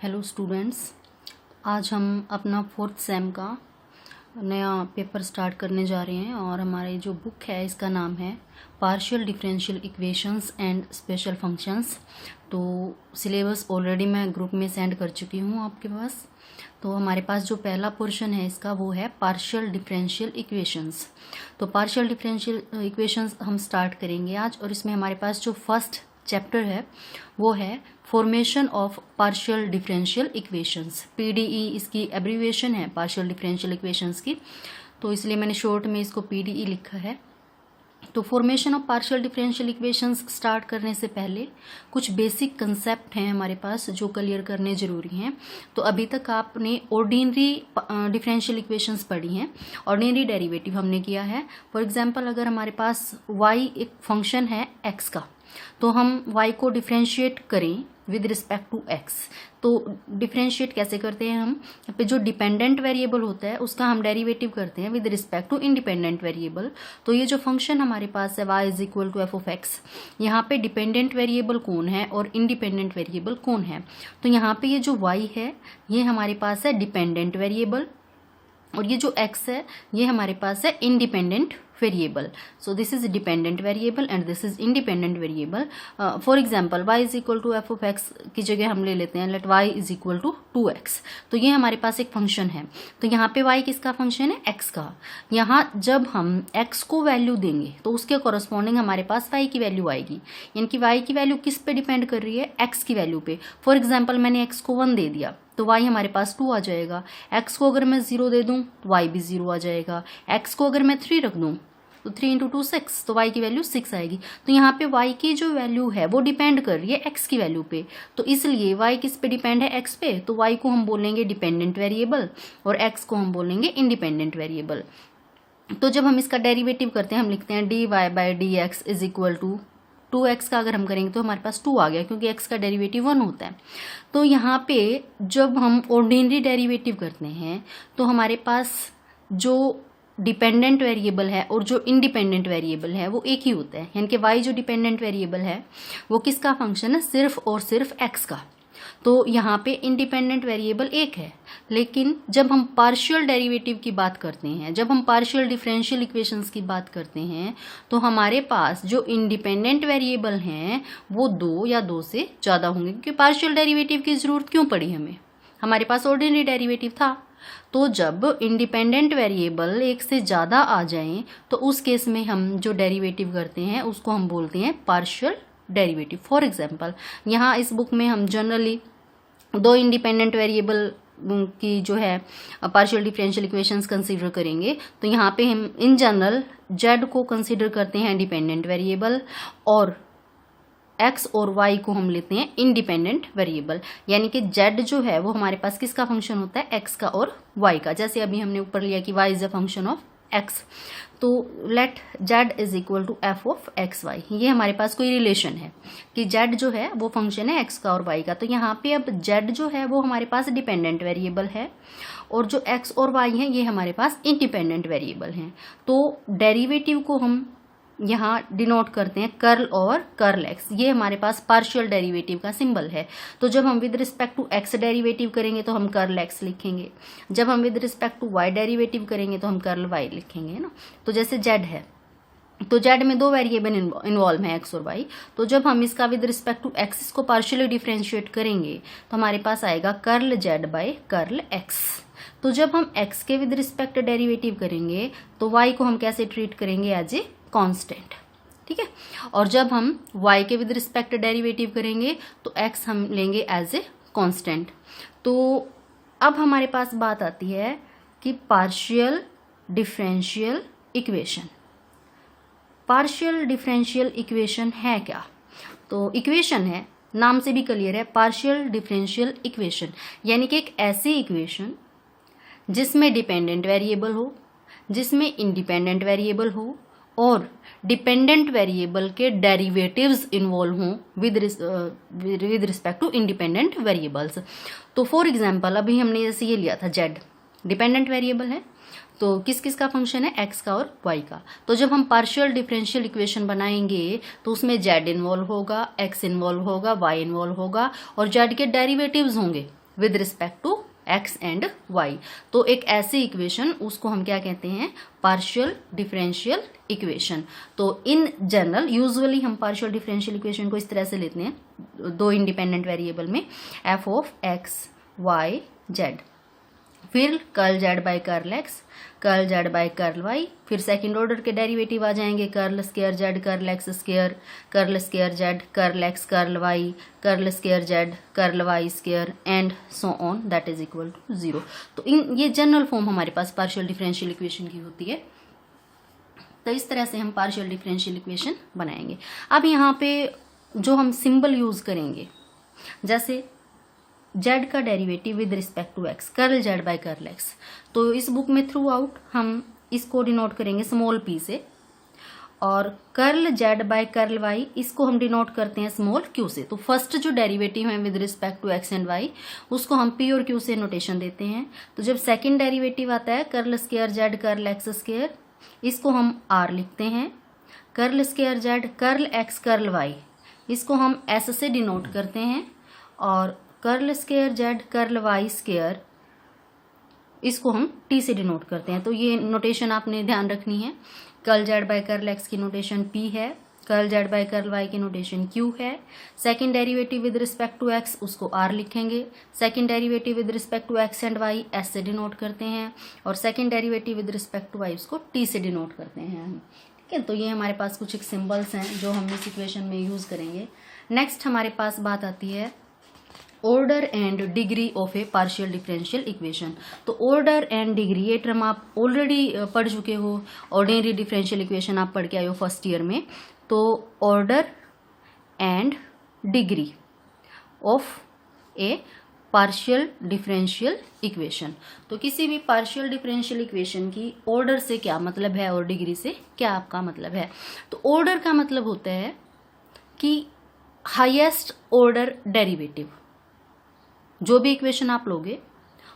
Hello students, आज हम अपना फोर्थ सेम का नया पेपर स्टार्ट करने जा रहे हैं और हमारी जो बुक है इसका नाम है partial differential equations and special functions. तो सिलेबस ऑलरेडी मैं ग्रुप में सेंड कर चुकी हूँ आपके पास। तो हमारे पास जो पहला पोर्शन है इसका वो है पार्शियल डिफरेंशियल इक्वेशंस। तो पार्शियल डिफरेंशियल इक्वेशंस हम स्टार्ट करेंगे आज, और इसमें हमारे पास जो फर्स्ट चैप्टर है वो है formation of partial differential equations. PDE इसकी एब्रीविएशन है पार्शियल डिफरेंशियल इक्वेशंस की, तो इसलिए मैंने शॉर्ट में इसको पीडीई लिखा है। तो formation of partial differential equations start करने से पहले कुछ बेसिक कंसेप्ट हैं हमारे पास जो क्लियर करने जरूरी हैं। तो अभी तक आपने ऑर्डिनरी डिफरेंशियल इक्वेशंस पढ़ी हैं, ऑर्डिनरी डेरिवेटिव हमने किया है। फॉर एग्जांपल, अगर हमारे पास y एक फंक्शन है x का, तो हम y को डिफरेंशिएट करें विद रिस्पेक्ट टू x। तो डिफरेंशिएट कैसे करते हैं हम? यहाँ पे जो डिपेंडेंट वेरिएबल होता है उसका हम डेरिवेटिव करते हैं with respect to independent variable. तो ये जो फंक्शन हमारे पास है y is equal to F of X, यहाँ पे डिपेंडेंट वेरिएबल कौन है और इंडिपेंडेंट वेरिएबल कौन है? तो यहाँ पे ये जो y है ये हमारे पास है डिपेंडेंट वेरिएबल, और ये जो x है ये हमारे पास है independent variable. So this is dependent variable and this is independent variable. For example y is equal to F of X की जगह हम ले लेते हैं let y is equal to 2x। तो ये हमारे पास एक फंक्शन है। तो यहाँ पे y किसका फंक्शन है? x का। यहाँ जब हम x को वैल्यू देंगे तो उसके कॉरस्पॉन्डिंग हमारे पास y की वैल्यू आएगी, यानी कि y की वैल्यू किस पे डिपेंड कर रही है? x की वैल्यू पे। फॉर एग्जाम्पल, मैंने x को 1 दे दिया तो y हमारे पास 2 आ जाएगा। x को अगर मैं 0 दे दूं तो y भी 0 आ जाएगा। x को अगर मैं 3 रख दूं तो 3 इंटू 2 6, तो y की वैल्यू 6 आएगी। तो यहाँ पे y की जो वैल्यू है वो डिपेंड कर रही है x की वैल्यू पे। तो इसलिए y किस पे डिपेंड है? x पे। तो y को हम बोलेंगे डिपेंडेंट वेरिएबल और x को हम बोलेंगे इंडिपेंडेंट वेरिएबल। तो जब हम इसका डेरिवेटिव करते हैं हम लिखते हैं dy by D X is equal to 2x का अगर हम करेंगे तो हमारे पास 2 आ गया, क्योंकि x का डेरिवेटिव 1 होता है। तो यहाँ पे जब हम ऑर्डिनरी डेरिवेटिव करते हैं तो हमारे पास जो डिपेंडेंट वेरिएबल है और जो इंडिपेंडेंट वेरिएबल है वो एक ही होता है, यानी कि y जो डिपेंडेंट वेरिएबल है वो किसका फंक्शन है? सिर्फ और सिर्फ x का। तो यहाँ पे इंडिपेंडेंट वेरिएबल एक है, लेकिन जब हम पार्शियल डेरिवेटिव की बात करते हैं, जब हम पार्शियल डिफरेंशियल इक्वेशंस की बात करते हैं, तो हमारे पास जो इंडिपेंडेंट वेरिएबल हैं वो 2 या 2 से ज़्यादा होंगे। क्योंकि पार्शियल डेरिवेटिव की ज़रूरत क्यों पड़ी हमें? हमारे पास ऑर्डिनरी डेरिवेटिव था। तो जब इंडिपेंडेंट वेरिएबल एक से ज़्यादा आ जाएं तो उस केस में हम जो डेरिवेटिव करते हैं उसको हम बोलते हैं पार्शियल डेरिवेटिव। फॉर एग्जांपल, यहाँ इस बुक में हम जनरली 2 इंडिपेंडेंट वेरिएबल की जो है पार्शियल डिफरेंशियल इक्वेशंस कंसीडर करेंगे। तो यहाँ पे हम इन जनरल z को कंसीडर करते हैं इंडिपेंडेंट वेरिएबल और x और y को हम लेते हैं इंडिपेंडेंट वेरिएबल। यानी कि z जो है वो हमारे पास किसका फंक्शन होता है? x का और y का। जैसे अभी हमने ऊपर लिया कि y is a function of x, तो let z is equal to F of x Y. ये हमारे पास कोई रिलेशन है कि z जो है वो फंक्शन है x का और y का। तो यहाँ पे अब z जो है वो हमारे पास डिपेंडेंट वेरिएबल है और जो x और y है ये हमारे पास इंडिपेंडेंट वेरिएबल हैं। तो डेरिवेटिव को हम यहाँ डिनोट करते हैं कर्ल और कर्ल एक्स। ये हमारे पास पार्शियल डेरिवेटिव का सिंबल है। तो जब हम with respect to X derivative करेंगे तो हम कर्ल एक्स लिखेंगे, जब हम with respect to Y derivative करेंगे तो हम कर्ल वाई लिखेंगे, है ना। तो जैसे जेड है तो जेड में 2 वेरिएबल इन्वॉल्व हैं एक्स और वाई। तो जब हम इसका विद रिस्पेक्ट टू एक्स इसको पार्शियली डिफरेंशिएट करेंगे तो हमारे पास आएगा curl Z by curl X. तो जब हम एक्स के विद रिस्पेक्ट डेरिवेटिव करेंगे तो वाई को हम कैसे ट्रीट करेंगे? एज ए कांस्टेंट, ठीक है। और जब हम y के विद रिस्पेक्ट डेरिवेटिव करेंगे तो x हम लेंगे एज ए कांस्टेंट। तो अब हमारे पास बात आती है कि partial differential equation. Partial differential equation है क्या? तो इक्वेशन है, नाम से भी क्लियर है, पार्शियल डिफरेंशियल इक्वेशन यानी कि एक ऐसी इक्वेशन जिसमें डिपेंडेंट वेरिएबल हो, जिसमें इंडिपेंडेंट वेरिएबल हो और डिपेंडेंट वेरिएबल के डेरिवेटिव्स इन्वॉल्व हों with respect to independent variables. तो फॉर एग्जांपल, अभी हमने जैसे ये लिया था z, डिपेंडेंट वेरिएबल है, तो किस किस का फंक्शन है? x का और y का। तो जब हम पार्शियल डिफरेंशियल इक्वेशन बनाएंगे तो उसमें z इन्वॉल्व होगा, x इन्वॉल्व होगा, y इन्वॉल्व होगा और z के डेरिवेटिव्स होंगे। With respect to X and Y. तो एक ऐसी इक्वेशन, उसको हम क्या कहते हैं, पार्शियल डिफरेंशियल इक्वेशन। तो इन जनरल यूजुअली हम पार्शियल डिफरेंशियल इक्वेशन को इस तरह से लेते हैं, दो इंडिपेंडेंट वेरिएबल में f of x Y z, फिर curl Z by curl x, curl Z by curl y, फिर सेकंड ऑर्डर के डेरिवेटिव आ जाएंगे, curl square Z curl x square, curl square Z curl x curl y, curl square Z curl Y square and so on that is equal to 0। तो ये general form हमारे पास partial differential equation की होती है। तो इस तरह से हम पार्शियल डिफरेंशियल इक्वेशन बनाएंगे। अब यहाँ पे जो हम सिंबल यूज करेंगे, जैसे जेड का derivative with respect to X, curl Z by curl X, तो इस बुक में थ्रू आउट हम इसको डिनोट करेंगे स्मॉल पी से, और curl Z by curl Y इसको हम डिनोट करते हैं स्मॉल क्यू से। तो फर्स्ट जो डेरिवेटिव है with respect to X and Y, उसको हम पी और क्यू से नोटेशन देते हैं। तो जब सेकंड डेरिवेटिव आता है curl square Z curl x square, इसको हम आर लिखते हैं। Curl square Z curl x curl Y, इसको हम एस से डिनोट करते हैं, और curl square Z curl Y square, इसको हम टी से डिनोट करते हैं। तो ये नोटेशन आपने ध्यान रखनी है। Curl Z by curl x की नोटेशन पी है, curl Z by curl Y की नोटेशन क्यू है। Second derivative with respect to X, उसको आर लिखेंगे। Second derivative with respect to X and Y S से डिनोट करते हैं, और second derivative with respect to Y उसको टी से डिनोट करते हैं। ठीक है, तो ये हमारे पास कुछ एक सिंबल्स हैं जो हम इस इक्वेशन में यूज करेंगे। नेक्स्ट हमारे पास बात आती है order and degree of A partial differential equation. तो ऑर्डर एंड डिग्री, ये टर्म आप ऑलरेडी पढ़ चुके हो, ऑर्डिनरी डिफरेंशियल इक्वेशन आप पढ़ के आए हो फर्स्ट ईयर में। तो order and degree of A partial differential equation. तो किसी भी पार्शियल डिफरेंशियल इक्वेशन की ऑर्डर से क्या मतलब है और डिग्री से क्या आपका मतलब है। तो ऑर्डर का मतलब होता है कि हाईएस्ट ऑर्डर डेरिवेटिव, जो भी इक्वेशन आप लोगे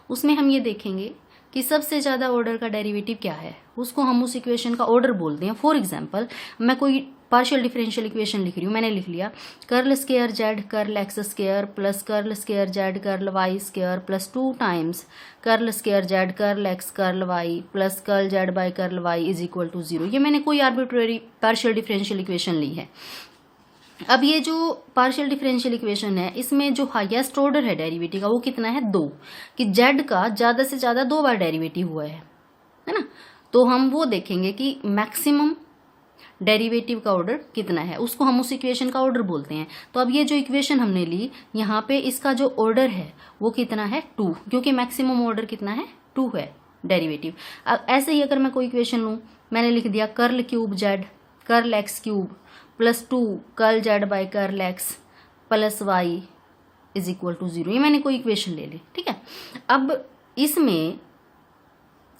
उसमें हम ये देखेंगे कि सबसे ज्यादा ऑर्डर का डेरिवेटिव क्या है, उसको हम उस इक्वेशन का ऑर्डर बोलते हैं। फॉर एग्जांपल, मैं कोई पार्शियल डिफरेंशियल इक्वेशन लिख रही हूँ, मैंने लिख लिया curl square Z curl x square plus curl square Z curl Y square plus 2 times curl square Z curl x curl Y plus curl Z by curl Y is equal to 0। ये मैंने कोई arbitrary partial differential equation ली है। अब ये जो partial differential equation है, इसमें जो हाईएस्ट ऑर्डर है डेरिवेटिव का वो कितना है, 2, कि जेड का ज्यादा से ज्यादा 2 बार डेरिवेटिव हुआ है ना। तो हम वो देखेंगे कि मैक्सिमम डेरिवेटिव का ऑर्डर कितना है, उसको हम उस इक्वेशन का ऑर्डर बोलते हैं। तो अब ये जो इक्वेशन हमने ली, यहाँ पे इसका जो ऑर्डर है वो कितना है, 2, क्योंकि मैक्सिमम ऑर्डर कितना है, 2 है डेरिवेटिव। अब ऐसे ही अगर मैं कोई इक्वेशन लूं, मैंने लिख दिया curl cube Z curl X cube plus 2 curl Z by curl x plus Y is equal to 0, ये मैंने कोई इक्वेशन ले ली। ठीक है, अब इसमें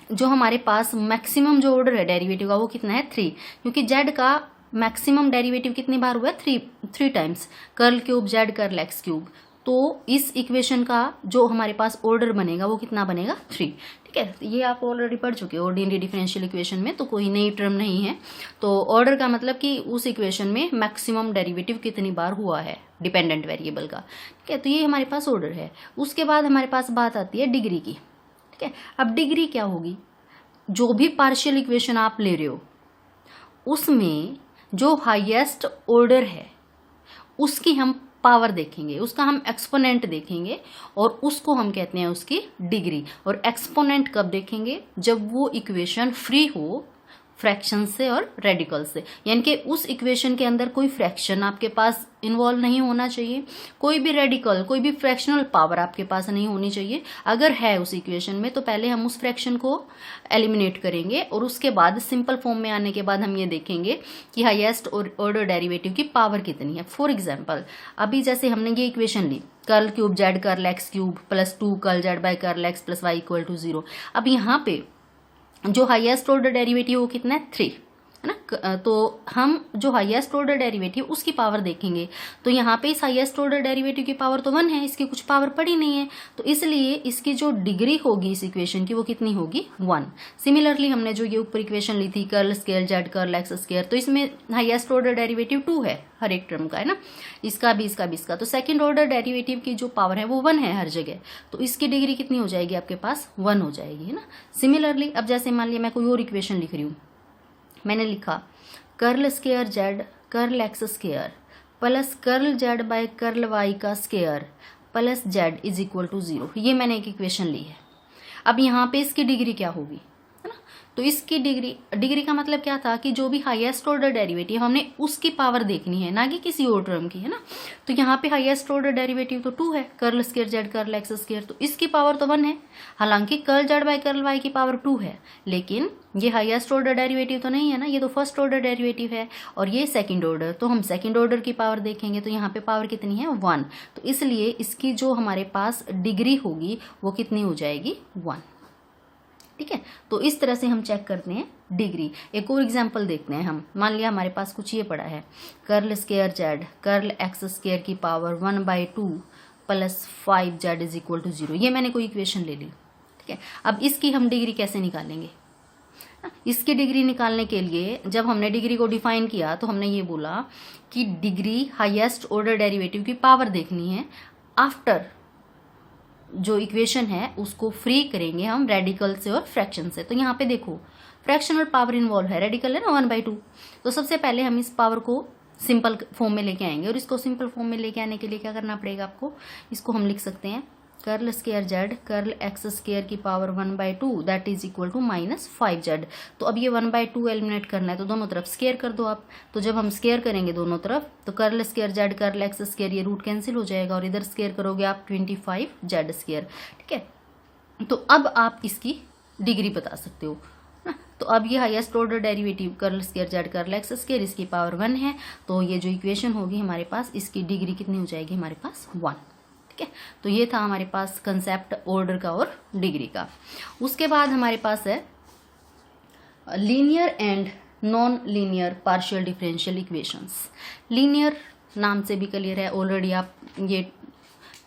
जो हमारे पास मैक्सिमम जो ऑर्डर है डेरिवेटिव का वो कितना है, 3, क्योंकि जेड का मैक्सिमम डेरिवेटिव कितनी बार हुआ है, 3 times curl cube Z curl X cube. तो इस इक्वेशन का जो हमारे पास ऑर्डर बनेगा वो कितना बनेगा, 3। ठीक है, ये आप ऑलरेडी पढ़ चुके हो ऑर्डिनरी डिफरेंशियल इक्वेशन में, तो कोई नई टर्म नहीं है। तो ऑर्डर का मतलब कि उस इक्वेशन में मैक्सिमम डेरिवेटिव कितनी बार हुआ है डिपेंडेंट वेरिएबल का। ठीक है, तो ये हमारे पास ऑर्डर है। उसके बाद हमारे पास बात आती है डिग्री की। ठीक है, अब डिग्री क्या होगी, जो भी पार्शियल इक्वेशन आप ले रहे हो उसमें जो हाईएस्ट ऑर्डर है उसकी हम पावर देखेंगे, उसका हम एक्सपोनेंट देखेंगे, और उसको हम कहते हैं उसकी डिग्री। और एक्सपोनेंट कब देखेंगे, जब वो इक्वेशन फ्री हो फ्रैक्शन से और रेडिकल से, यानी कि उस इक्वेशन के अंदर कोई फ्रैक्शन आपके पास इन्वॉल्व नहीं होना चाहिए, कोई भी रेडिकल कोई भी फ्रैक्शनल पावर आपके पास नहीं होनी चाहिए। अगर है उस इक्वेशन में तो पहले हम उस फ्रैक्शन को एलिमिनेट करेंगे, और उसके बाद सिंपल फॉर्म में आने के बाद हम ये देखेंगे कि हाईएस्ट ऑर्डर डेरिवेटिव की पावर कितनी है। फॉर एग्जाम्पल, अभी जैसे हमने ये इक्वेशन ली curl cube Z curl X cube plus 2 curl Z by curl x plus Y equal to 0। अब यहाँ पे जो हाईएस्ट ऑर्डर डेरिवेटिव वो कितना है, 3 है ना। तो हम जो हाईएस्ट ऑर्डर डेरिवेटिव उसकी पावर देखेंगे। तो यहाँ पे इस हाईएस्ट ऑर्डर डेरिवेटिव की पावर तो 1 है, इसकी कुछ पावर पड़ी नहीं है, तो इसलिए इसकी जो डिग्री होगी इस इक्वेशन की वो कितनी होगी 1। सिमिलरली हमने जो ये ऊपर इक्वेशन ली थी curl square Z curl x square, तो इसमें हाईएस्ट ऑर्डर डेरिवेटिव 2 है हर एक टर्म का, है ना, इसका भी इसका भी इसका। तो सेकंड ऑर्डर डेरिवेटिव की जो पावर है वो 1 है हर जगह, तो इसकी डिग्री कितनी हो जाएगी आपके पास 1 हो जाएगी, है ना। सिमिलरली अब जैसे मान लिया मैं कोई और इक्वेशन लिख रही हूँ, मैंने लिखा curl square Z curl x square plus curl Z by curl Y का square plus z is equal to 0, ये मैंने एक इक्वेशन ली है। अब यहाँ पे इसकी डिग्री क्या होगी, है ना, तो इसकी डिग्री का मतलब क्या था कि जो भी हाईएस्ट ऑर्डर डेरिवेटिव हमने उसकी पावर देखनी है, ना कि किसी और टर्म की, है ना। तो यहाँ पे हाईएस्ट ऑर्डर डेरिवेटिव तो 2 है, curl square Z curl x square, तो इसकी पावर तो 1 है। हालांकि curl Z by curl Y की पावर 2 है, लेकिन ये हाईएस्ट ऑर्डर डेरिवेटिव तो नहीं है ना, ये तो फर्स्ट ऑर्डर डेरिवेटिव है और ये सेकंड ऑर्डर, तो हम सेकंड ऑर्डर की पावर देखेंगे तो यहाँ पे पावर कितनी है 1, तो इसलिए इसकी जो हमारे पास डिग्री होगी वो कितनी हो जाएगी 1। ठीक है, तो इस तरह से हम चेक करते हैं डिग्री। एक और एग्जांपल देखते हैं हम। मान लिया हमारे पास कुछ ये पड़ा है, curl square Z curl x square की power 1/2 plus 5 z is equal to 0, ये मैंने कोई इक्वेशन ले ली। ठीक है, अब इसकी हम डिग्री कैसे निकालेंगे। इसकी डिग्री निकालने के लिए जब हमने डिग्री को डिफाइन किया तो हमने ये बोला कि डिग्री हाईएस्ट ऑर्डर डेरिवेटिव की पावर देखनी है। आफ्टर जो इक्वेशन है उसको फ्री करेंगे हम रेडिकल से और फ्रैक्शन से। तो यहाँ पे देखो फ्रैक्शन और पावर इन्वॉल्व है, रेडिकल है ना 1/2, तो सबसे पहले हम इस पावर को सिंपल फॉर्म में लेके आएंगे। और इसको सिंपल फॉर्म में लेके आने के लिए क्या करना पड़ेगा आपको, इसको हम लिख सकते हैं curl square Z curl x square की power 1/2 that is equal to -5 z. तो अब ये 1/2 एलिमिनेट करना है तो दोनों तरफ स्क्वायर कर दो आप। तो जब हम स्क्वायर करेंगे दोनों तरफ तो curl square Z curl x square ये रूट कैंसिल हो जाएगा और इधर स्क्वायर करोगे आप 25 जेड स्क्वायर। ठीक है, तो अब आप इसकी डिग्री बता सकते हो ना। तो अब ये highest order derivative curl square Z curl x square इसकी पावर 1 है, तो ये जो इक्वेशन होगी हमारे पास इसकी डिग्री कितनी हो जाएगी हमारे पास 1। ठीक है, तो ये था हमारे पास कंसेप्ट ऑर्डर का और डिग्री का। उसके बाद हमारे पास है linear and non linear partial differential equations. Linear नाम से भी क्लियर है, ऑलरेडी आप ये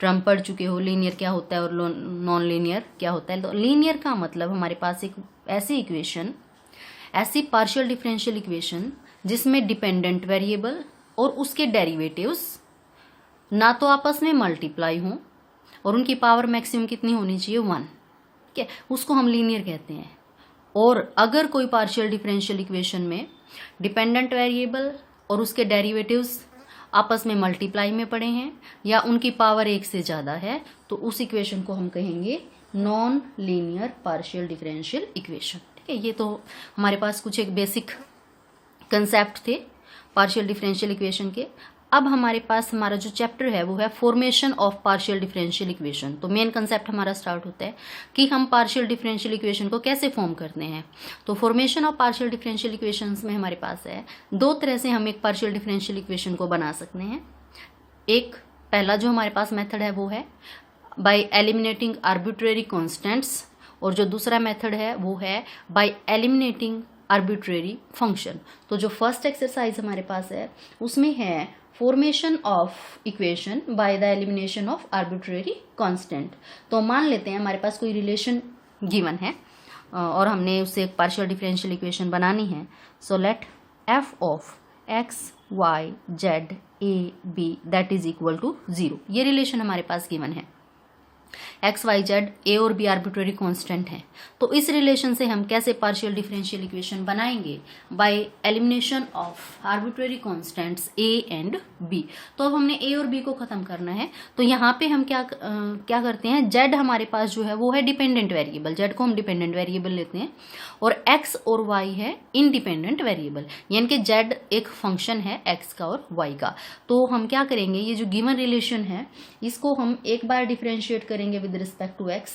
टर्म पढ़ चुके हो, लीनियर क्या होता है और नॉन लीनियर क्या होता है। तो लीनियर का मतलब हमारे पास एक ऐसी इक्वेशन, ऐसी पार्शियल डिफरेंशियल इक्वेशन जिसमें डिपेंडेंट वेरिएबल और उसके डेरिवेटिव्स ना तो आपस में मल्टीप्लाई हों और उनकी पावर मैक्सिमम कितनी होनी चाहिए 1। ठीक है, उसको हम लीनियर कहते हैं। और अगर कोई पार्शियल डिफरेंशियल इक्वेशन में डिपेंडेंट वेरिएबल और उसके डेरिवेटिव्स आपस में मल्टीप्लाई में पड़े हैं या उनकी पावर 1 से ज़्यादा है तो उस इक्वेशन को हम कहेंगे non linear partial differential equation. ठीक है, ये तो हमारे पास कुछ एक बेसिक कंसेप्ट थे पार्शियल डिफरेंशियल इक्वेशन के। अब हमारे पास हमारा जो चैप्टर है वो है formation of partial differential equation. तो मेन कंसेप्ट हमारा स्टार्ट होता है कि हम पार्शियल डिफरेंशियल इक्वेशन को कैसे फॉर्म करते हैं। तो formation of partial differential equations में हमारे पास है 2 तरह से हम एक पार्शियल डिफरेंशियल इक्वेशन को बना सकते हैं। एक पहला जो हमारे पास मेथड है वो है बाय एलिमिनेटिंग आर्बिट्रेरी कॉन्स्टेंट्स, और जो दूसरा मेथड है वो है बाय एलिमिनेटिंग आर्बिट्रेरी फंक्शन। तो जो फर्स्ट एक्सरसाइज हमारे पास है उसमें है formation of equation by the elimination of arbitrary constant. तो मान लेते हैं हमारे पास कोई रिलेशन गिवन है और हमने उससे एक पार्शियल डिफरेंशियल इक्वेशन बनानी है। So let F of x Y Z A B that is equal to 0, ये रिलेशन हमारे पास गिवन है। एक्स वाई जेड ए और बी आर्बिट्रेरी कांस्टेंट है। तो इस रिलेशन से हम कैसे पार्शियल डिफरेंशियल इक्वेशन बनाएंगे, by elimination of arbitrary constants A and B. तो अब हमने ए और बी को खत्म करना है, तो यहाँ पे हम क्या करते हैं, जेड हमारे पास जो है वो है डिपेंडेंट वेरिएबल, जेड को हम डिपेंडेंट वेरिएबल लेते हैं और एक्स और वाई है इंडिपेंडेंट वेरिएबल, यानी कि जेड एक फंक्शन है एक्स का और वाई का। तो हम क्या करेंगे, ये जो गिवन रिलेशन है इसको हम एक बार डिफरेंशिएट करेंगे विद रिस्पेक्ट टू एक्स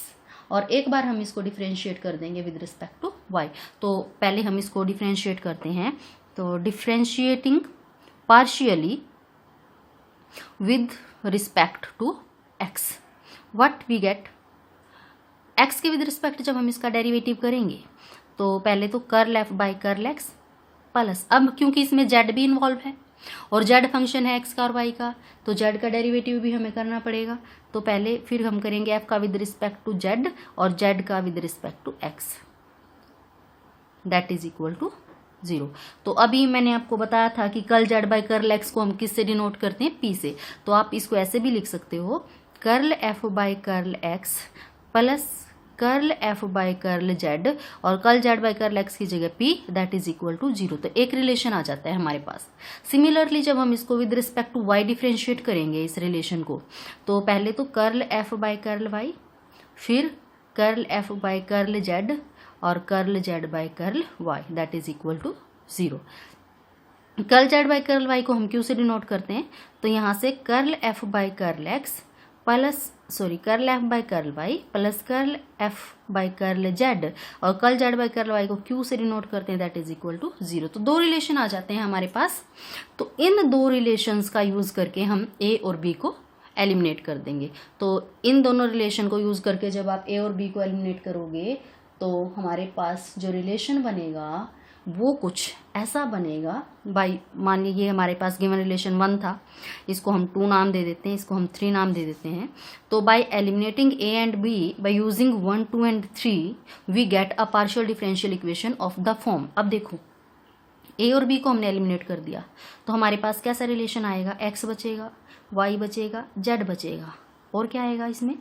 और एक बार हम इसको डिफरेंशिएट कर देंगे विद रिस्पेक्ट टू वाई। तो पहले हम इसको डिफरेंशिएट करते हैं। तो differentiating partially with respect to X, what we get, X के विद रिस्पेक्ट जब हम इसका डेरिवेटिव करेंगे तो पहले तो curl F by curl x plus, अब क्योंकि इसमें जेड भी इन्वॉल्व है और जेड फंक्शन है एक्स का और वाई का, तो जेड का डेरिवेटिव भी हमें करना पड़ेगा। तो पहले फिर हम करेंगे एफ का विद रिस्पेक्ट टू जेड और जेड का with respect to X, that is equal to 0। तो अभी मैंने आपको बताया था कि curl Z by curl X को हम किससे डिनोट करते हैं, पी से। तो आप इसको ऐसे भी लिख सकते हो, curl F by curl x plus curl F by curl z, और curl Z by curl x की जगह p, that is equal to 0। तो एक रिलेशन आ जाता है हमारे पास। सिमिलरली जब हम इसको with respect to y differentiate करेंगे इस रिलेशन को, तो पहले तो curl F by curl y, फिर curl F by curl z और curl Z by curl Y, that is equal to 0। Curl Z by curl y को हम क्यों से डिनोट करते हैं, तो यहाँ से curl F by curl x plus curl F by curl Y plus curl F by curl z, और curl Z by curl y को क्यू से डिनोट करते हैं, दैट इज इक्वल टू 0। तो दो रिलेशन आ जाते हैं हमारे पास। तो इन दो रिलेशंस का यूज करके हम ए और बी को एलिमिनेट कर देंगे। तो इन दोनों रिलेशन को यूज करके जब आप ए और बी को एलिमिनेट करोगे तो हमारे पास जो रिलेशन बनेगा वो कुछ ऐसा बनेगा। बाई मान लीजिए हमारे पास गिवन रिलेशन 1 था, इसको हम 2 नाम दे देते हैं, इसको हम 3 नाम दे देते हैं। तो by eliminating A and B by using 1, 2 and 3 we get a partial differential equation of the form. अब देखो ए और बी को हमने एलिमिनेट कर दिया, तो हमारे पास कैसा रिलेशन आएगा, एक्स बचेगा, वाई बचेगा, जेड बचेगा, और क्या आएगा इसमें,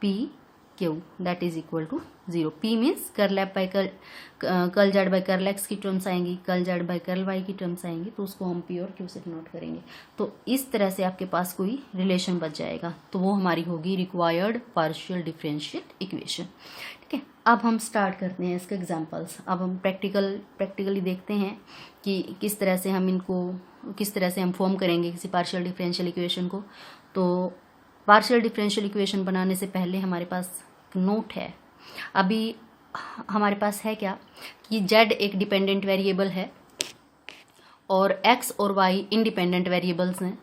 P Q, that is equal to 0। P means curl F by curl Z by curl x की टर्म्स आएंगी, curl Z by curl Y की टर्म्स आएंगी, तो उसको हम पी और क्यू से डिनोट करेंगे। तो इस तरह से आपके पास कोई रिलेशन बच जाएगा, तो वो हमारी होगी रिक्वायर्ड पार्शियल डिफरेंशियल इक्वेशन। ठीक है, अब हम स्टार्ट करते हैं इसके एग्जाम्पल्स। अब हम प्रैक्टिकली देखते हैं कि किस तरह से हम फॉर्म करेंगे किसी पार्शियल डिफरेंशियल इक्वेशन को। तो पार्शियल डिफरेंशियल इक्वेशन बनाने से पहले हमारे पास नोट है। अभी हमारे पास है क्या कि z एक डिपेंडेंट वेरिएबल है और x और y इंडिपेंडेंट वेरिएबल्स हैं,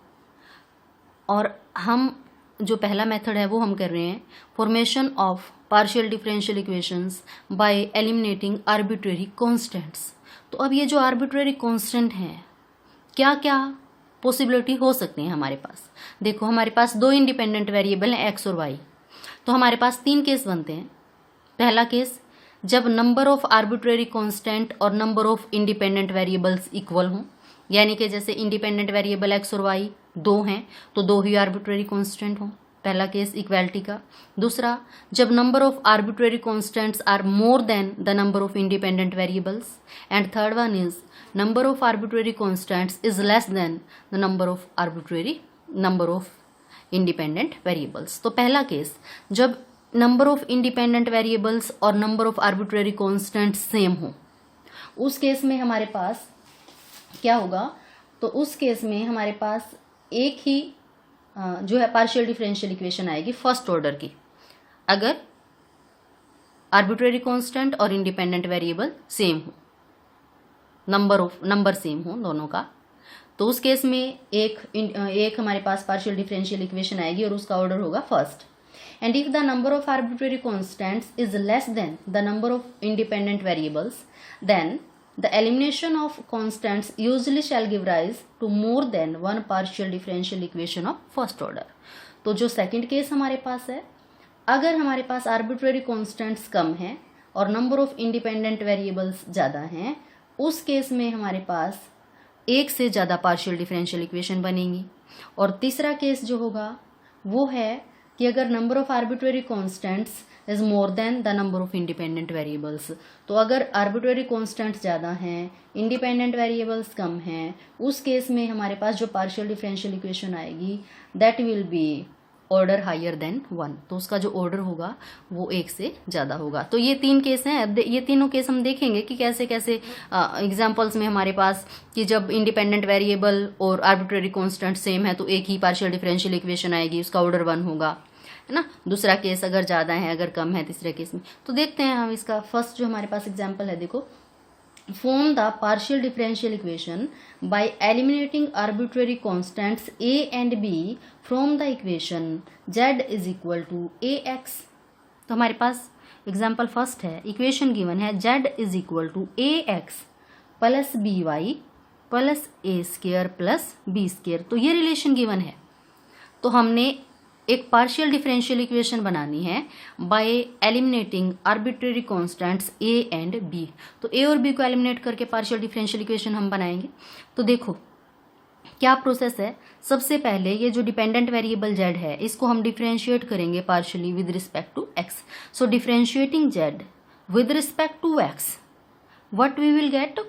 और हम जो पहला मेथड है वो हम कर रहे हैं formation of partial differential equations bye eliminating arbitrary constants. तो अब ये जो आर्बिट्रेरी कांस्टेंट हैं, क्या क्या पॉसिबिलिटी हो सकती है हमारे पास। देखो हमारे पास 2 इंडिपेंडेंट वेरिएबल हैं x और y, तो हमारे पास 3 केस बनते हैं। पहला केस, जब नंबर ऑफ आर्बिट्रेरी कांस्टेंट और number of independent variables equal हों, यानी कि जैसे इंडिपेंडेंट वेरिएबल x और y 2 हैं तो 2 ही आर्बिट्रेरी कांस्टेंट हों, पहला केस इक्वालिटी का। दूसरा, जब number of arbitrary constants are more than the number of independent variables, and third one is number of arbitrary constants is less than the number of independent variables. तो पहला case, जब number of independent variables और number of arbitrary constants same हो, उस case में हमारे पास क्या होगा, तो उस केस में हमारे पास एक ही जो है पार्शियल डिफरेंशियल इक्वेशन आएगी फर्स्ट ऑर्डर की, अगर आर्बिट्रेरी कांस्टेंट और इंडिपेंडेंट वेरिएबल सेम हो, नंबर सेम हो दोनों का। तो उस केस में एक हमारे पास पार्शियल डिफरेंशियल इक्वेशन आएगी और उसका ऑर्डर होगा first. And if the number of arbitrary constants is less than the number of independent variables, then the elimination of constants usually shall give rise to more than one partial differential equation of first order। तो जो second case हमारे पास है, अगर हमारे पास arbitrary constants कम है और number of independent variables ज़्यादा हैं, उस केस में हमारे पास एक से ज़्यादा पार्शियल डिफरेंशियल इक्वेशन बनेंगी। और तीसरा केस जो होगा वो है कि अगर number of arbitrary constants is more than the number of independent variables, तो अगर आर्बिट्रेरी कांस्टेंट्स ज़्यादा हैं, इंडिपेंडेंट वेरिएबल्स कम हैं, उस केस में हमारे पास जो पार्शियल डिफरेंशियल इक्वेशन आएगी that will be order higher than 1। तो उसका जो ऑर्डर होगा वो एक से ज़्यादा होगा। तो ये 3 केस हैं। अब ये तीनों केस हम देखेंगे कि कैसे कैसे एग्जाम्पल्स में हमारे पास कि जब इंडिपेंडेंट वेरिएबल और आर्बिट्रेरी कांस्टेंट सेम है तो एक ही पार्शियल डिफरेंशियल इक्वेशन आएगी, उसका ऑर्डर 1 होगा, है ना। दूसरा केस अगर ज़्यादा है, अगर कम है तीसरे केस में। तो देखते हैं हम इसका फर्स्ट जो हमारे पास एग्जाम्पल है, देखो, form the partial differential equation by eliminating arbitrary constants a and b from the equation z is equal to ax। तो हमारे पास एग्जाम्पल फर्स्ट है, इक्वेशन गिवन है z is equal to ax plus B Y plus A square plus B square. तो ये relation given है। तो हमने एक पार्शियल डिफरेंशियल इक्वेशन बनानी है by eliminating arbitrary constants A and B. तो ए और बी को एलिमिनेट करके पार्शियल डिफरेंशियल इक्वेशन हम बनाएंगे। तो देखो क्या प्रोसेस है। सबसे पहले ये जो डिपेंडेंट वेरिएबल जेड है इसको हम डिफरेंशिएट करेंगे partially with respect to X. So differentiating Z with respect to X, what we will get,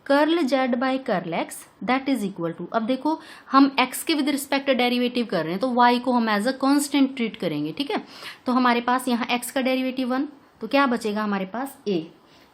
curl Z by curl x that is equal to, अब देखो हम एक्स के विद रिस्पेक्ट डेरिवेटिव कर रहे हैं तो वाई को हम एज अ कांस्टेंट ट्रीट करेंगे, ठीक है। तो हमारे पास यहाँ एक्स का डेरिवेटिव 1, तो क्या बचेगा हमारे पास ए।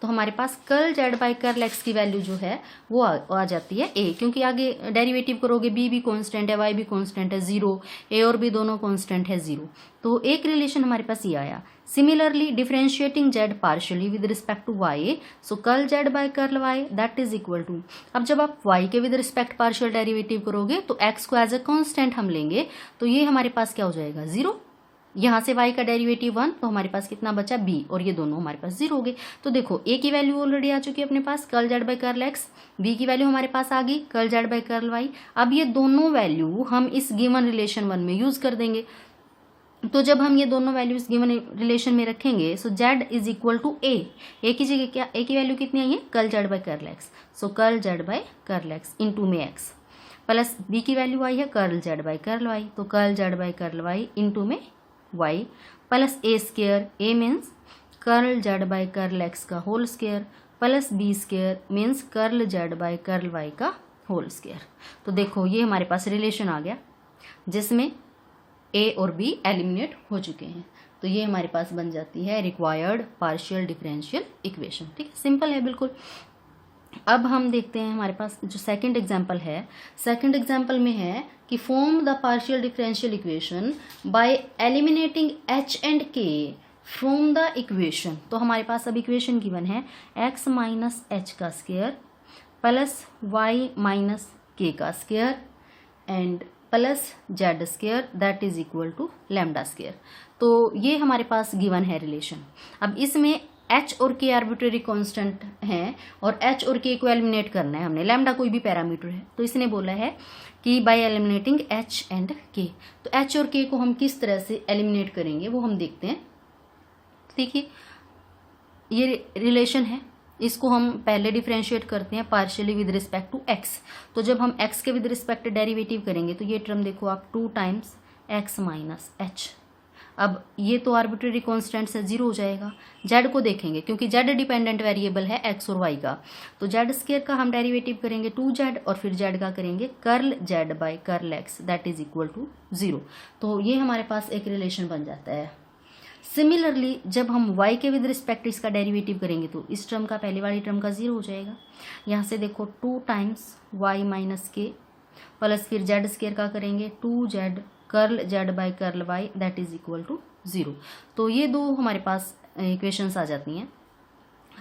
तो हमारे पास curl Z by curl x की वैल्यू जो है वो आ जाती है ए, क्योंकि आगे डेरिवेटिव करोगे बी भी कांस्टेंट है, वाई भी कांस्टेंट है, 0, ए और बी दोनों कांस्टेंट है 0। तो एक रिलेशन हमारे पास ये आया। Similarly differentiating Z partially with respect to Y, so curl Z by curl Y that is equal to, अब जब आप वाई के विद रिस्पेक्ट पार्शियल डेरिवेटिव करोगे तो एक्स को एज अ कांस्टेंट हम लेंगे, तो ये हमारे पास क्या हो जाएगा 0। यहाँ से y का डेरिवेटिव 1, तो हमारे पास कितना बचा b, और ये दोनों हमारे पास 0 हो गए। तो देखो a की वैल्यू ऑलरेडी आ चुकी है अपने पास curl Z by curl x, b की वैल्यू हमारे पास आ गई curl Z by curl y। अब ये दोनों वैल्यू हम इस गिवन रिलेशन 1 में यूज कर देंगे। तो जब हम ये दोनों वैल्यूज गिवन रिलेशन में रखेंगे, so z is equal to a, a की जगह क्या, a की वैल्यू कितनी आई है curl Z by curl x, so curl Z by curl x into में x, प्लस b की वैल्यू आई है curl Z by curl y, तो curl Z by curl y into में y plus A square, a means curl Z by curl x का whole square, plus B square means curl Z by curl Y का whole square. तो देखो ये हमारे पास relation आ गया जिसमें ए और बी एलिमिनेट हो चुके हैं। तो ये हमारे पास बन जाती है रिक्वायर्ड पार्शियल डिफरेंशियल इक्वेशन, ठीक है, सिंपल है बिल्कुल। अब हम देखते हैं हमारे पास जो सेकंड एग्जांपल है, सेकंड एग्जांपल में है कि form the partial differential equation by eliminating h and k from the equation. तो हमारे पास अब इक्वेशन गिवन है x माइनस एच का square plus y minus K का square and plus Z square that is equal to lambda square. तो ये हमारे पास गिवन है रिलेशन। अब इसमें h और k आर्बिट्रेरी कांस्टेंट हैं और h और k को एलिमिनेट करना है हमने, लैम्डा कोई भी पैरामीटर है। तो इसने बोला है कि bye eliminating h and k, तो h और k को हम किस तरह से एलिमिनेट करेंगे वो हम देखते हैं। देखिए ये रिलेशन है, इसको हम पहले डिफरेंशिएट करते हैं partially with respect to x। तो जब हम x के विद रिस्पेक्ट डेरिवेटिव करेंगे तो ये टर्म देखो आप 2 टाइम्स x माइनस एच। अब ये तो आर्बिट्रेरी कांस्टेंट से 0 हो जाएगा। z को देखेंगे क्योंकि z डिपेंडेंट वेरिएबल है x और y का, तो z स्क्वायर का हम डेरिवेटिव करेंगे 2z और फिर z का करेंगे curl z by curl x that is equal to 0। तो ये हमारे पास एक रिलेशन बन जाता है। सिमिलरली जब हम y के विद रिस्पेक्ट इसका डेरिवेटिव करेंगे तो इस टर्म का पहले वाली टर्म का 0 हो जाएगा। यहाँ से देखो 2 times y minus K plus फिर z स्क्वायर का करेंगे 2z curl Z by curl Y that is equal to 0। तो ये दो हमारे पास इक्वेशंस आ जाती हैं।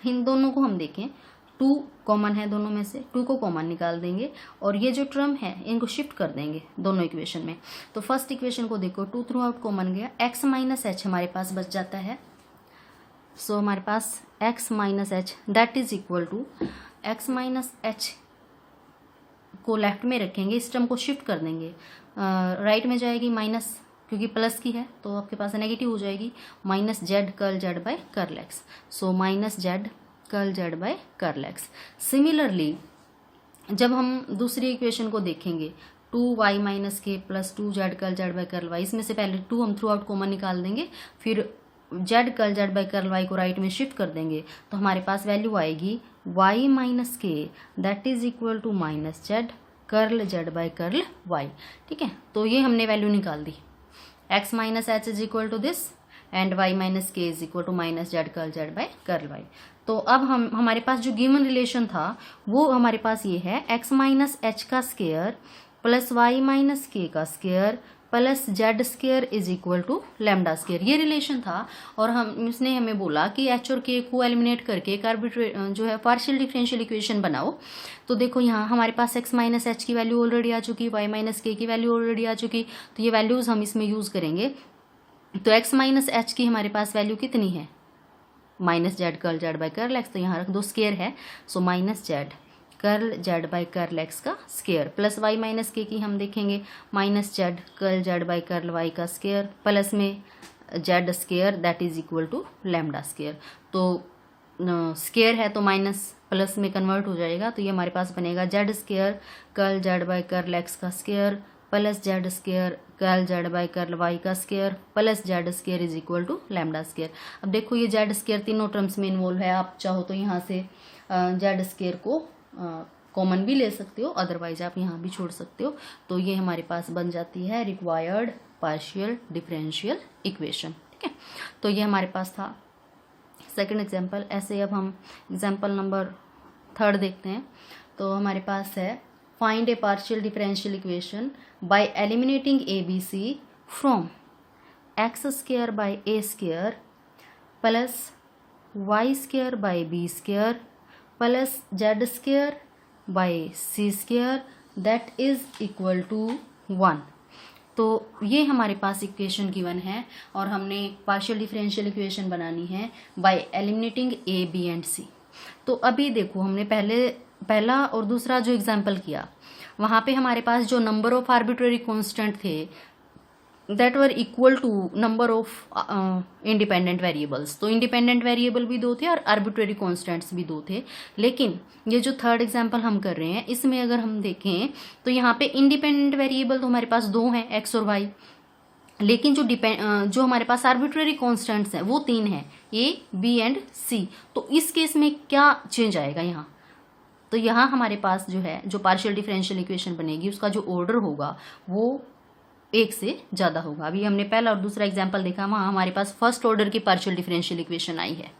इन दोनों को हम देखें, 2 कॉमन है दोनों में से, 2 को कॉमन निकाल देंगे और ये जो टर्म है इनको शिफ्ट कर देंगे दोनों इक्वेशन में। तो फर्स्ट इक्वेशन को देखो 2 थ्रू आउट कॉमन गया, x माइनस एच हमारे पास बच जाता है। सो हमारे पास x minus H that is equal to, x minus H को लेफ्ट में रखेंगे, इस टर्म को शिफ्ट कर देंगे, राइट में जाएगी माइनस, क्योंकि प्लस की है तो आपके पास नेगेटिव हो जाएगी, minus Z curl Z by curl x. So minus Z curl Z by curl X. Similarly जब हम दूसरी इक्वेशन को देखेंगे 2y minus K plus 2z curl Z by curl Y, इसमें से पहले 2 हम थ्रू आउट कॉमन निकाल देंगे, फिर z curl Z by curl y को राइट में शिफ्ट कर देंगे, तो हमारे पास वैल्यू आएगी y minus k that is equal to minus Z curl Z by curl y. ठीक है, तो ये हमने वैल्यू निकाल दी, x minus h is equal to this and y minus k is equal to minus Z curl Z by curl Y. तो अब हमारे पास जो गिवन रिलेशन था वो हमारे पास ये है, x माइनस एच का square plus Y minus K का square plus Z square is equal to lambda square, ये रिलेशन था। और इसने हमें बोला कि एच और के को एलिमिनेट करके एक आर्बिट्रेरी जो है पार्शियल डिफरेंशियल इक्वेशन बनाओ। तो देखो यहाँ हमारे पास x माइनस एच की वैल्यू ऑलरेडी आ चुकी, y माइनस के की वैल्यू ऑलरेडी आ चुकी, तो ये वैल्यूज हम इसमें यूज करेंगे। तो x माइनस एच की हमारे पास वैल्यू कितनी है, minus Z curl Z by curl X, तो यहाँ रख दो, स्क्वायर है, so minus Z curl Z by curl x का square plus Y minus K की हम देखेंगे minus Z curl Z by curl Y का स्केयर प्लस में Z square that is equal to lambda square. तो square है तो minus plus में कन्वर्ट हो जाएगा, तो ये हमारे पास बनेगा z square curl Z by curl x का square plus z square curl Z by curl Y का square plus z square is equal to lambda square. अब देखो ये जेड स्केयर तीनों टर्म्स में इन्वॉल्व है, आप चाहो तो यहाँ से जेड स्केयर को कॉमन भी ले सकते हो, अदरवाइज आप यहाँ भी छोड़ सकते हो। तो ये हमारे पास बन जाती है रिक्वायर्ड पार्शियल डिफरेंशियल इक्वेशन। ठीक है, तो ये हमारे पास था सेकंड एग्जांपल। ऐसे अब हम एग्जांपल नंबर 3 देखते हैं। तो हमारे पास है find a partial differential equation by eliminating ABC from X square by A square plus Y square by B square plus Z square by C square that is equal to 1। तो ये हमारे पास equation given है और हमने partial differential equation बनानी है by eliminating a b and c. तो अभी देखो हमने पहला और दूसरा जो एग्जाम्पल किया वहाँ पे हमारे पास जो नंबर ऑफ आर्बिट्रेरी कांस्टेंट थे that were equal to number of independent variables. तो इंडिपेंडेंट वेरिएबल भी 2 थे और आर्बिट्रेरी कांस्टेंट्स भी 2 थे। लेकिन ये जो थर्ड एग्जांपल हम कर रहे हैं इसमें अगर हम देखें तो यहाँ पे इंडिपेंडेंट वेरिएबल तो हमारे पास 2 हैं एक्स और वाई, लेकिन जो हमारे पास आर्बिट्रेरी कांस्टेंट्स हैं वो 3 हैं ए बी एंड सी। तो इस केस में क्या चेंज आएगा यहाँ, तो यहाँ हमारे पास जो है जो पार्शियल डिफरेंशियल इक्वेशन बनेगी उसका जो ऑर्डर होगा वो 1 से ज़्यादा होगा। अभी हमने पहला और दूसरा एग्जाम्पल देखा, वहाँ हमारे पास फर्स्ट ऑर्डर की पार्शियल डिफरेंशियल इक्वेशन आई है।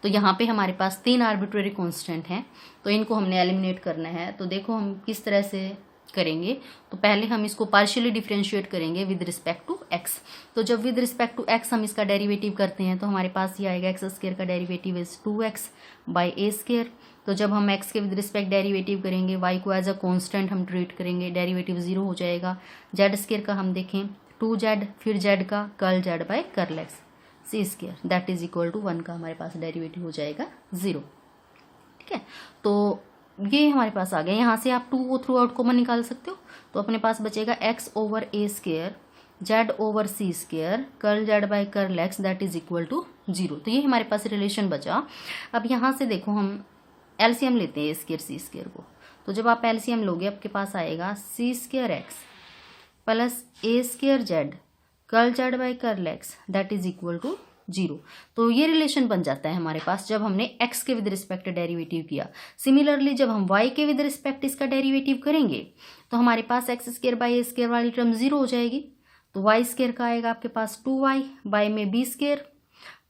तो यहाँ पे हमारे पास 3 आर्बिट्रेरी कांस्टेंट हैं, तो इनको हमने एलिमिनेट करना है। तो देखो हम किस तरह से करेंगे। तो पहले हम इसको पार्शियली डिफरेंशिएट करेंगे विद रिस्पेक्ट टू एक्स। तो जब विद रिस्पेक्ट टू एक्स हम इसका डेरिवेटिव करते हैं तो हमारे पास ये आएगा एक्स स्क्वायर का derivative is 2x by a square. तो जब हम x के विद रिस्पेक्ट डेरिवेटिव करेंगे y को एज अ कांस्टेंट हम ट्रीट करेंगे, डेरिवेटिव 0 हो जाएगा। जेड स्क्वायर का हम देखें 2z फिर z का curl z by curl x C square that is equal to 1 का हमारे पास डेरिवेटिव हो जाएगा 0। ठीक है, तो ये हमारे पास आ गया। यहाँ से आप 2 को थ्रू आउट कॉमन निकाल सकते हो, तो अपने पास बचेगा x over A square Z over C square curl Z by curl x that is equal to 0। तो ये हमारे पास रिलेशन बचा। अब यहाँ से देखो हम एलसीएम लेते हैं ए स्क्वायर सी स्क्वायर को। तो जब आप एलसीएम लोगे आपके पास आएगा c square x plus A square Z curl Z by curl x that is equal to 0। तो ये रिलेशन बन जाता है हमारे पास जब हमने x के विद रिस्पेक्ट डेरिवेटिव किया। सिमिलरली जब हम y के विद रिस्पेक्ट इसका डेरिवेटिव करेंगे तो हमारे पास x square by a square वाली टर्म 0 हो जाएगी। तो वाई स्क्वायर का आएगा आपके पास 2y बाई में b square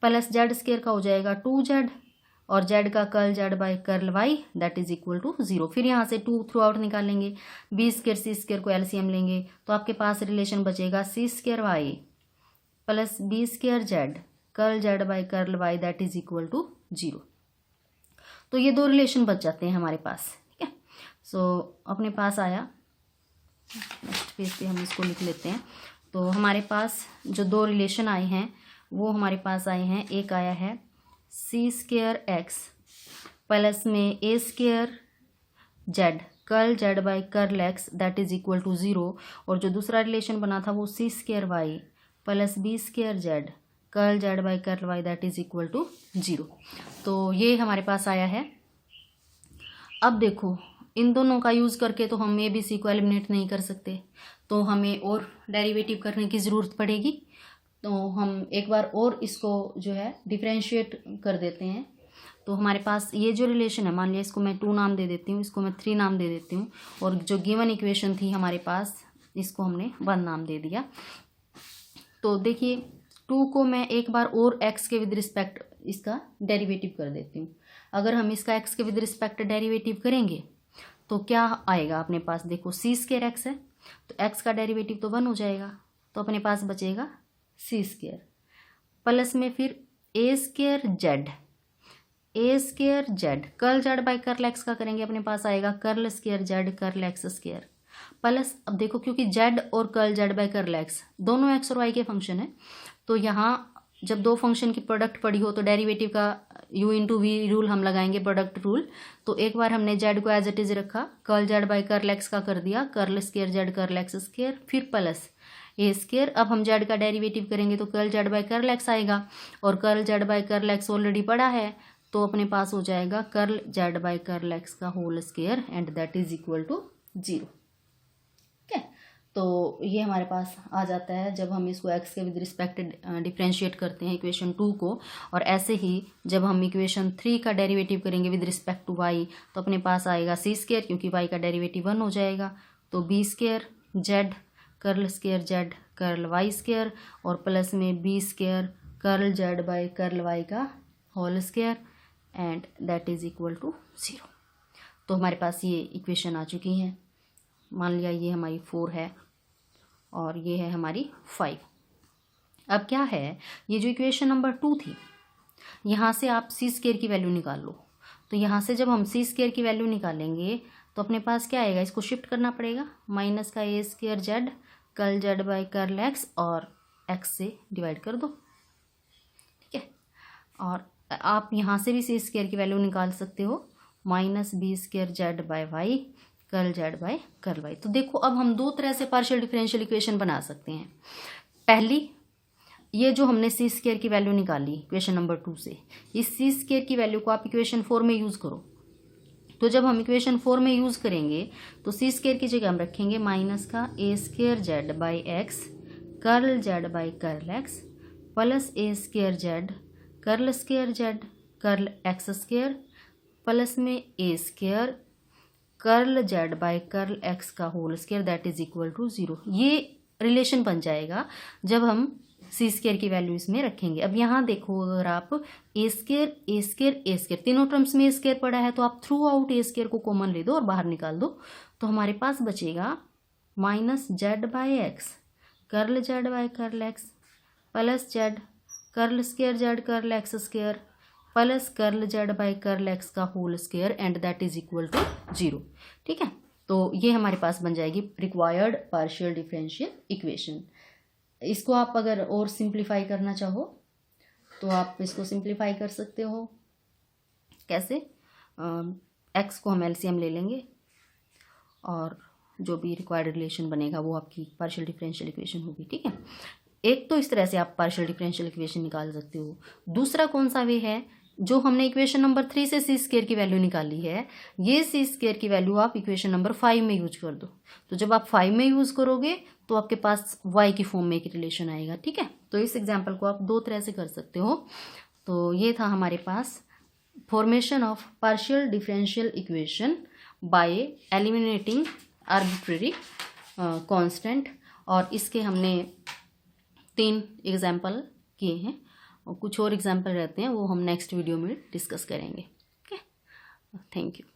plus Z square का हो जाएगा 2z और जेड का curl Z by curl Y that is equal to 0। फिर यहाँ से 2 थ्रू आउट निकालेंगे, बी स्क्वायर सी स्क्वायर को एलसीएम लेंगे तो आपके पास रिलेशन बचेगा c square y plus B square Z curl Z by curl Y that is equal to 0। तो ये 2 रिलेशन बच जाते हैं हमारे पास। ठीक है, सो अपने पास आया। नेक्स्ट पेज पे हम इसको लिख लेते हैं। तो हमारे पास जो 2 रिलेशन आए हैं वो हमारे पास आए हैं, एक आया है सी स्क्वायर एक्स प्लस में a square Z curl Z by curl x that is equal to 0, और जो दूसरा रिलेशन बना था वो c square y plus B square Z curl Z by curl Y that is equal to 0। तो ये हमारे पास आया है। अब देखो इन दोनों का यूज़ करके तो हम ए बी सी को एलिमिनेट नहीं कर सकते, तो हमें और डेरिवेटिव करने की ज़रूरत पड़ेगी। तो हम एक बार और इसको जो है डिफरेंशिएट कर देते हैं। तो हमारे पास ये जो रिलेशन है, मान लिया इसको मैं 2 नाम दे देती हूँ, इसको मैं 3 नाम दे देती हूँ, और जो गिवन इक्वेशन थी हमारे पास इसको हमने 1 नाम दे दिया। तो देखिए 2 को मैं एक बार और x के विद रिस्पेक्ट इसका डेरिवेटिव कर देती हूँ। अगर हम इसका x के विद रिस्पेक्ट डेरिवेटिव करेंगे तो क्या आएगा अपने पास, देखो सी स्क्वायर एक्स है तो x का डेरिवेटिव तो 1 हो जाएगा, तो अपने पास बचेगा सी स्क्वायर प्लस में फिर a square Z curl Z by curl x का करेंगे, अपने पास आएगा curl square Z curl x square plus, अब देखो क्योंकि जेड और curl Z by curl x दोनों एक्स और वाई के फंक्शन है, तो यहाँ जब 2 फंक्शन की प्रोडक्ट पड़ी हो तो डेरिवेटिव का u इंटू वी रूल हम लगाएंगे, प्रोडक्ट रूल। तो एक बार हमने जेड को एज इट इज रखा, curl Z by curl x का कर दिया, curl square Z curl x square, फिर प्लस ए स्केयर। अब हम जेड का डेरिवेटिव करेंगे तो curl Z by curl x आएगा, और curl Z by curl x already पड़ा है, तो अपने पास हो जाएगा curl Z by curl x का whole square and that is equal to 0। ठीक है, तो ये हमारे पास आ जाता है जब हम इसको x के विद रिस्पेक्ट डिफ्रेंशिएट करते हैं इक्वेशन 2 को। और ऐसे ही जब हम इक्वेशन 3 का डेरिवेटिव करेंगे विद रिस्पेक्ट टू y, तो अपने पास आएगा c स्केयर, क्योंकि y का डेरिवेटिव 1 हो जाएगा, तो b square Z curl square Z curl y square, और प्लस में b square curl Z by curl y का whole square and that is equal to 0। तो हमारे पास ये इक्वेशन आ चुकी हैं। मान लिया ये हमारी 4 है और ये है हमारी 5। अब क्या है, ये जो इक्वेशन नंबर 2 थी, यहाँ से आप सी स्केयर की वैल्यू निकाल लो। तो यहाँ से जब हम सी स्केयर की वैल्यू निकालेंगे तो अपने पास क्या आएगा, इसको शिफ्ट करना पड़ेगा, माइनस का a square Z curl Z by curl x, और एक्स से डिवाइड कर दो। ठीक है, और आप यहाँ से भी सी स्केयर की वैल्यू निकाल सकते हो, minus B square Z by Y curl Z by curl Y. तो देखो अब हम दो तरह से पार्शियल डिफरेंशियल इक्वेशन बना सकते हैं। पहली, ये जो हमने सी स्केयर की वैल्यू निकाली इक्वेशन नंबर 2 से, इस सी स्केयर की वैल्यू को आप इक्वेशन 4 में यूज़ करो। तो जब हम इक्वेशन 4 में यूज़ करेंगे तो सी स्केयर की जगह हम रखेंगे माइनस का a square Z by x curl Z by curl x, plus a square Z curl x square, plus में a square curl Z by curl x का whole square that is equal to 0। ये relation बन जाएगा जब हम सी square की value इसमें रखेंगे। अब यहाँ देखो, अगर आप ए स्केयर ए स्केयर ए स्केयर तीनों टर्म्स में ए स्केयर पड़ा है, तो आप थ्रू आउट ए स्केयर को कॉमन ले दो और बाहर निकाल दो। तो हमारे पास बचेगा minus z by x curl Z by curl x, plus z curl square Z curl x square, plus curl Z by curl x का whole square and that is equal to 0। ठीक है, तो ये हमारे पास बन जाएगी रिक्वायर्ड पार्शियल डिफरेंशियल इक्वेशन। इसको आप अगर और सिंप्लीफाई करना चाहो तो आप इसको सिंप्लीफाई कर सकते हो। कैसे, एक्स को हम एलसीएम ले लेंगे और जो भी रिक्वायर्ड रिलेशन बनेगा वो आपकी पार्शियल डिफरेंशियल इक्वेशन होगी। ठीक है, एक तो इस तरह से आप पार्शियल डिफरेंशियल इक्वेशन निकाल सकते हो। दूसरा कौन सा वे है, जो हमने इक्वेशन नंबर 3 से सी स्केयर की वैल्यू निकाली है, ये सी स्केयर की वैल्यू आप इक्वेशन नंबर 5 में यूज कर दो। तो जब आप 5 में यूज करोगे तो आपके पास y की फॉर्म में एक रिलेशन आएगा। ठीक है, तो इस एग्जाम्पल को आप दो तरह से कर सकते हो। तो ये था हमारे पास formation of partial differential equation by eliminating arbitrary constant, और इसके हमने 3 एग्जाम्पल किए हैं और कुछ और एग्जाम्पल रहते हैं, वो हम नेक्स्ट वीडियो में डिस्कस करेंगे। Okay, thank you.